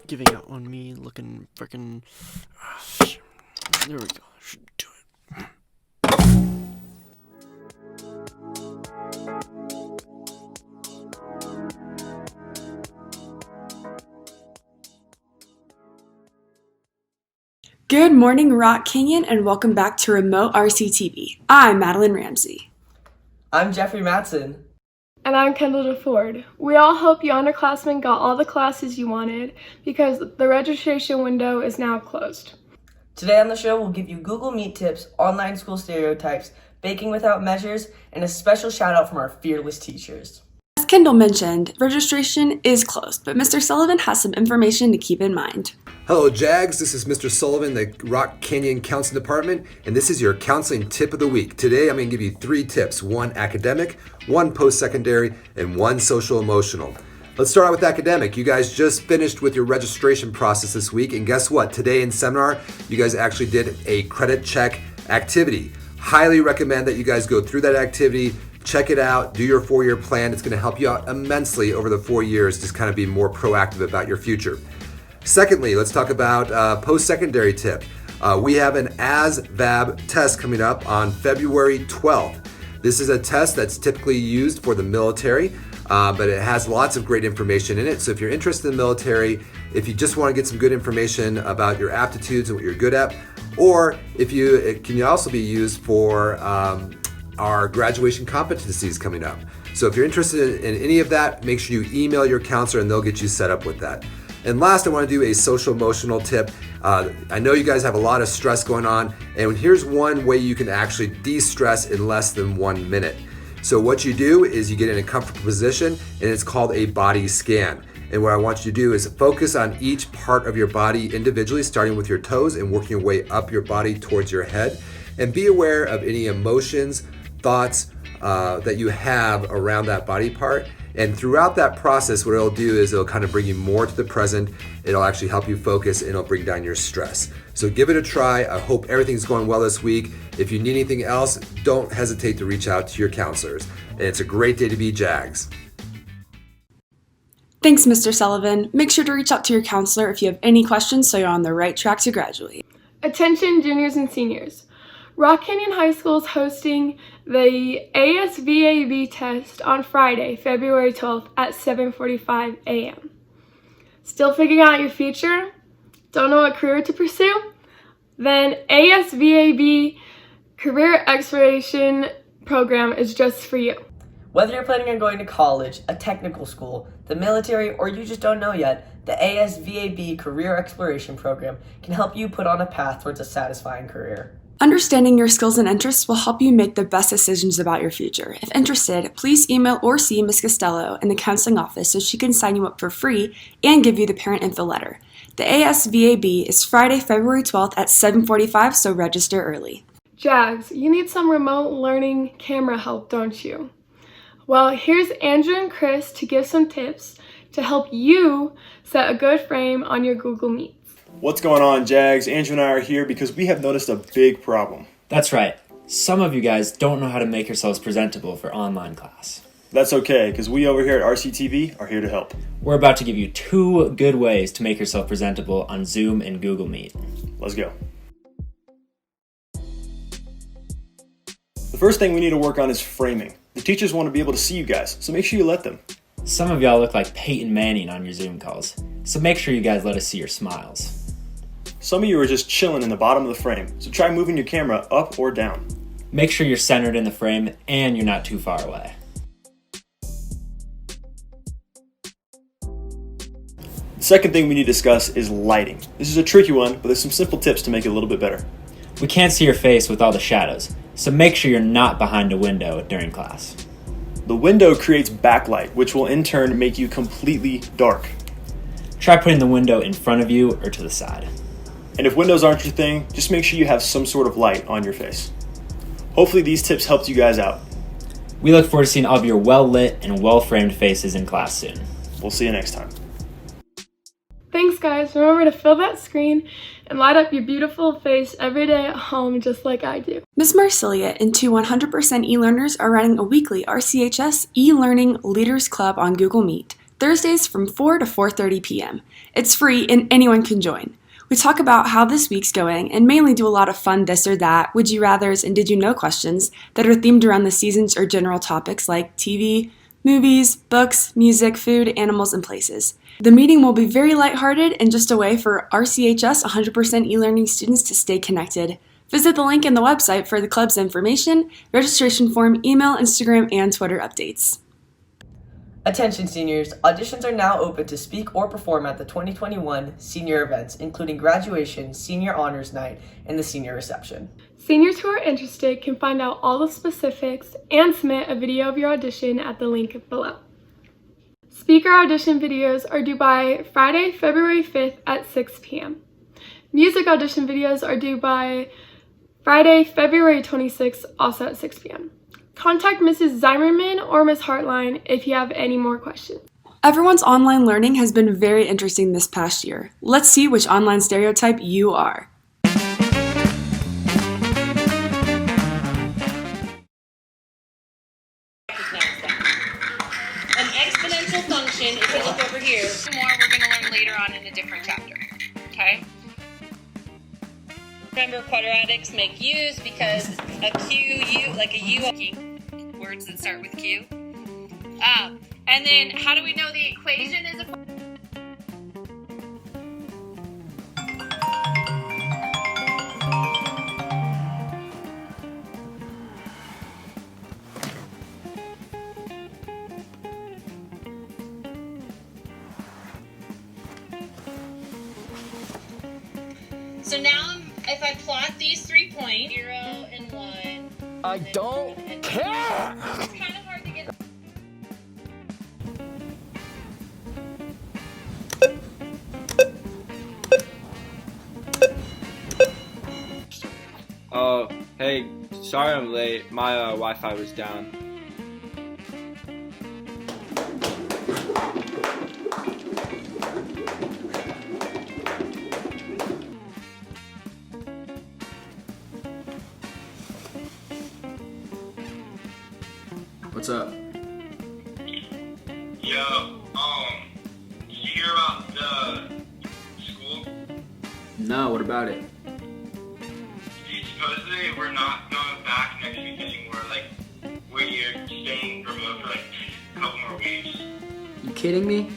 giving out on me, looking freaking. There we go. I should do it. Good morning, Rock Canyon, and welcome back to Remote RCTV. I'm Madeline Ramsey. I'm Jeffrey Matson. And I'm Kendall DeFord. We all hope you underclassmen got all the classes you wanted because the registration window is now closed. Today on the show, we'll give you Google Meet tips, online school stereotypes, baking without measures, and a special shout out from our fearless teachers. As Kendall mentioned, registration is closed, but Mr. Sullivan has some information to keep in mind. Hello, Jags. This is Mr. Sullivan, the Rock Canyon Counseling Department, and this is your counseling tip of the week. Today, I'm going to give you 3 tips, 1 academic, 1 post-secondary, and 1 social-emotional. Let's start out with academic. You guys just finished with your registration process this week, and guess what? Today in seminar, you guys actually did a credit check activity. Highly recommend that you guys go through that activity, check it out, do your 4-year plan. It's going to help you out immensely over the 4 years to kind of be more proactive about your future. Secondly, let's talk about post-secondary tip. We have an ASVAB test coming up on February 12th. This is a test that's typically used for the military, but it has lots of great information in it. So if you're interested in the military, if you just want to get some good information about your aptitudes and what you're good at, or it can also be used for our graduation competencies coming up. So if you're interested in any of that, make sure you email your counselor and they'll get you set up with that. And last, I want to do a social emotional tip. I know you guys have a lot of stress going on, and here's one way you can actually de-stress in less than 1 minute. So what you do is you get in a comfortable position, and it's called a body scan. And what I want you to do is focus on each part of your body individually, starting with your toes and working your way up your body towards your head. And be aware of any emotions, thoughts that you have around that body part. And throughout that process, what it'll do is it'll kind of bring you more to the present. It'll actually help you focus and it'll bring down your stress. So give it a try. I hope everything's going well this week. If you need anything else, don't hesitate to reach out to your counselors. And it's a great day to be Jags. Thanks, Mr. Sullivan. Make sure to reach out to your counselor if you have any questions so you're on the right track to graduate. Attention juniors and seniors. Rock Canyon High School is hosting the ASVAB test on Friday, February 12th at 7:45 a.m. Still figuring out your future? Don't know what career to pursue? Then ASVAB Career Exploration Program is just for you. Whether you're planning on going to college, a technical school, the military, or you just don't know yet, the ASVAB Career Exploration Program can help you put on a path towards a satisfying career. Understanding your skills and interests will help you make the best decisions about your future. If interested, please email or see Ms. Costello in the counseling office so she can sign you up for free and give you the parent info letter. The ASVAB is Friday, February 12th at 7:45, so register early. Jags, you need some remote learning camera help, don't you? Well, here's Andrew and Chris to give some tips to help you set a good frame on your Google Meet. What's going on, Jags? Andrew and I are here because we have noticed a big problem. That's right. Some of you guys don't know how to make yourselves presentable for online class. That's okay, because we over here at RCTV are here to help. We're about to give you 2 good ways to make yourself presentable on Zoom and Google Meet. Let's go. The first thing we need to work on is framing. The teachers want to be able to see you guys, so make sure you let them. Some of y'all look like Peyton Manning on your Zoom calls, so make sure you guys let us see your smiles. Some of you are just chilling in the bottom of the frame, so try moving your camera up or down. Make sure you're centered in the frame and you're not too far away. The second thing we need to discuss is lighting. This is a tricky one, but there's some simple tips to make it a little bit better. We can't see your face with all the shadows, so make sure you're not behind a window during class. The window creates backlight, which will in turn make you completely dark. Try putting the window in front of you or to the side. And if windows aren't your thing, just make sure you have some sort of light on your face. Hopefully these tips helped you guys out. We look forward to seeing all of your well-lit and well-framed faces in class soon. We'll see you next time. Thanks, guys. Remember to fill that screen and light up your beautiful face every day at home just like I do. Ms. Marsilia and 2 100% e-learners are running a weekly RCHS e-learning leaders club on Google Meet. Thursdays from 4 to 4:30 p.m. It's free and anyone can join. We talk about how this week's going and mainly do a lot of fun this or that, would you rathers, and did you know questions that are themed around the seasons or general topics like TV, movies, books, music, food, animals, and places. The meeting will be very lighthearted and just a way for RCHS 100% e-learning students to stay connected. Visit the link in the website for the club's information, registration form, email, Instagram, and Twitter updates. Attention seniors, auditions are now open to speak or perform at the 2021 senior events, including graduation, senior honors night, and the senior reception. Seniors who are interested can find out all the specifics and submit a video of your audition at the link below. Speaker audition videos are due by Friday, February 5th at 6 p.m. Music audition videos are due by Friday, February 26th, also at 6 p.m. Contact Mrs. Zimmerman or Ms. Hartline if you have any more questions. Everyone's online learning has been very interesting this past year. Let's see which online stereotype you are. An exponential function, if you look over here, more we're going to learn later on in a different chapter, okay? Remember, quadratics make U's because a Q, U, like a U, words that start with Q. And then how do we know the equation is a So now, if I plot these 3 points, 0 and 1. I don't care! It's kind of hard to get. Oh, hey, sorry I'm late. My Wi-Fi was down. What's up? Yo, did you hear about the school? No, what about it? Supposedly we're not going back next week anymore. Like, we're staying remote for like a couple more weeks. You kidding me?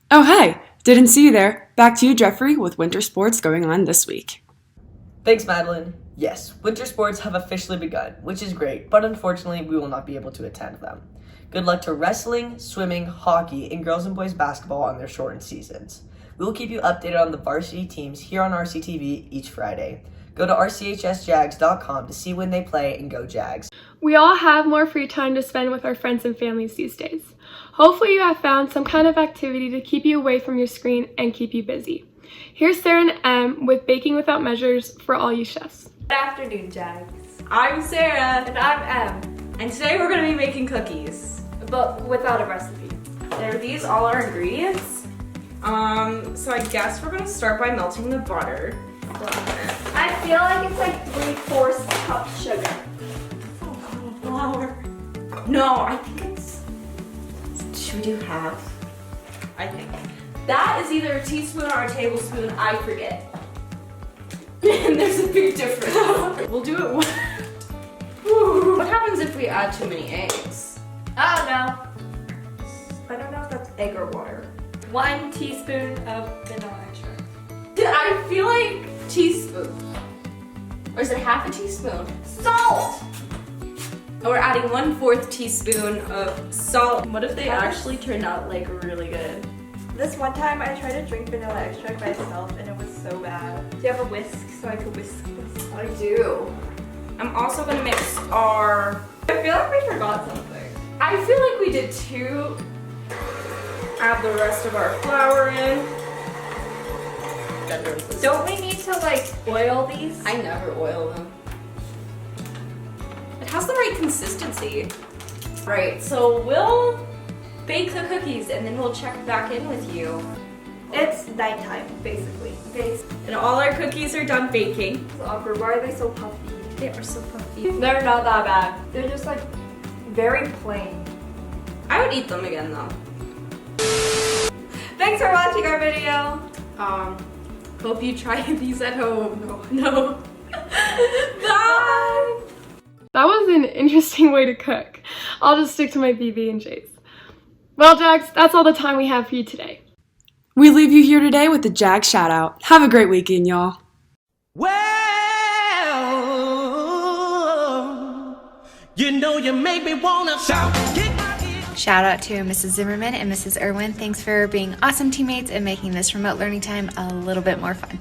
Oh hey, didn't see you there. Back to you, Jeffrey, with winter sports going on this week. Thanks, Madeline. Yes, winter sports have officially begun, which is great, but unfortunately we will not be able to attend them. Good luck to wrestling, swimming, hockey, and girls and boys basketball on their shortened seasons. We will keep you updated on the varsity teams here on RCTV each Friday. Go to rchsjags.com to see when they play and go Jags. We all have more free time to spend with our friends and families these days. Hopefully you have found some kind of activity to keep you away from your screen and keep you busy. Here's Sarah and Em with Baking Without Measures for all you chefs. Good afternoon, Jags. I'm Sarah. And I'm Em. And today we're going to be making cookies. But without a recipe. There, these all our ingredients. So I guess we're going to start by melting the butter. I feel like it's like 3/4 cup sugar. Flour. No, I think it's... Should we do half? I think. That is either a teaspoon or a tablespoon. I forget. And there's a big difference. We'll do it one. What happens if we add too many eggs? I don't know. I don't know if that's egg or water. 1 teaspoon of vanilla extract. I feel like teaspoon. Or is it half a teaspoon? Salt! Or we're adding 1/4 teaspoon of salt. What if they actually turned out like really good? This one time I tried to drink vanilla extract by itself and it was so bad. Do you have a whisk so I could whisk this? I do. I'm also gonna mix our... I feel like we forgot something. I feel like we did too. Add the rest of our flour in. Don't we need to like oil these? I never oil them. It has the right consistency. Right, so we'll bake the cookies and then we'll check back in with you. It's nighttime, basically. And all our cookies are done baking. It's awkward. Why are they so puffy? They are so puffy. They're not that bad. They're just like very plain. I would eat them again though. Thanks for watching our video. Hope you try these at home. No. Bye! That was an interesting way to cook. I'll just stick to my BB&Js. Well, Jags, that's all the time we have for you today. We leave you here today with the Jag shout out. Have a great weekend, y'all. Well, you know you make me wanna shout. Shout out to Mrs. Zimmerman and Mrs. Irwin. Thanks for being awesome teammates and making this remote learning time a little bit more fun.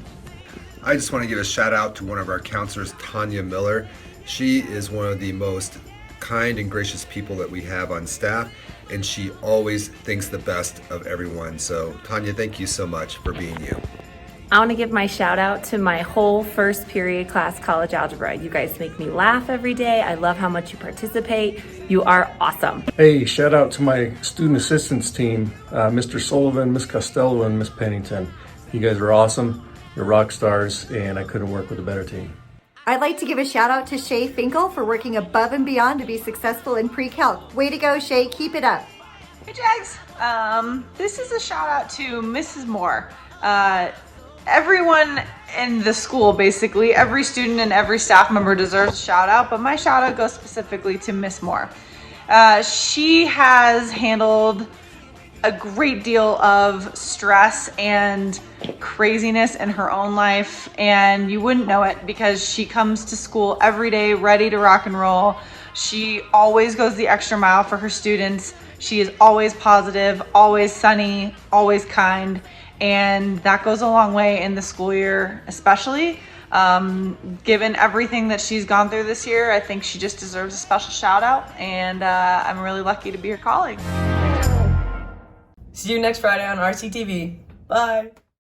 I just want to give a shout out to one of our counselors, Tanya Miller. She is one of the most kind and gracious people that we have on staff, and she always thinks the best of everyone. So Tanya, thank you so much for being you. I want to give my shout out to my whole first period class, college algebra. You guys make me laugh every day. I love how much you participate. You are awesome. Hey, shout out to my student assistance team, Mr. Sullivan, Ms. Costello, and Ms. Pennington. You guys are awesome. You're rock stars, and I couldn't work with a better team. I'd like to give a shout out to Shay Finkel for working above and beyond to be successful in pre-calc. Way to go, Shay. Keep it up. Hey, Jags. This is a shout out to Mrs. Moore. Everyone in the school, basically, every student and every staff member deserves a shout out, but my shout out goes specifically to Miss Moore. She has handled a great deal of stress and craziness in her own life, and you wouldn't know it because she comes to school every day ready to rock and roll. She always goes the extra mile for her students. She is always positive, always sunny, always kind, and that goes a long way in the school year, especially. Given everything that she's gone through this year, I think she just deserves a special shout out, and I'm really lucky to be her colleague. See you next Friday on RCTV. Bye.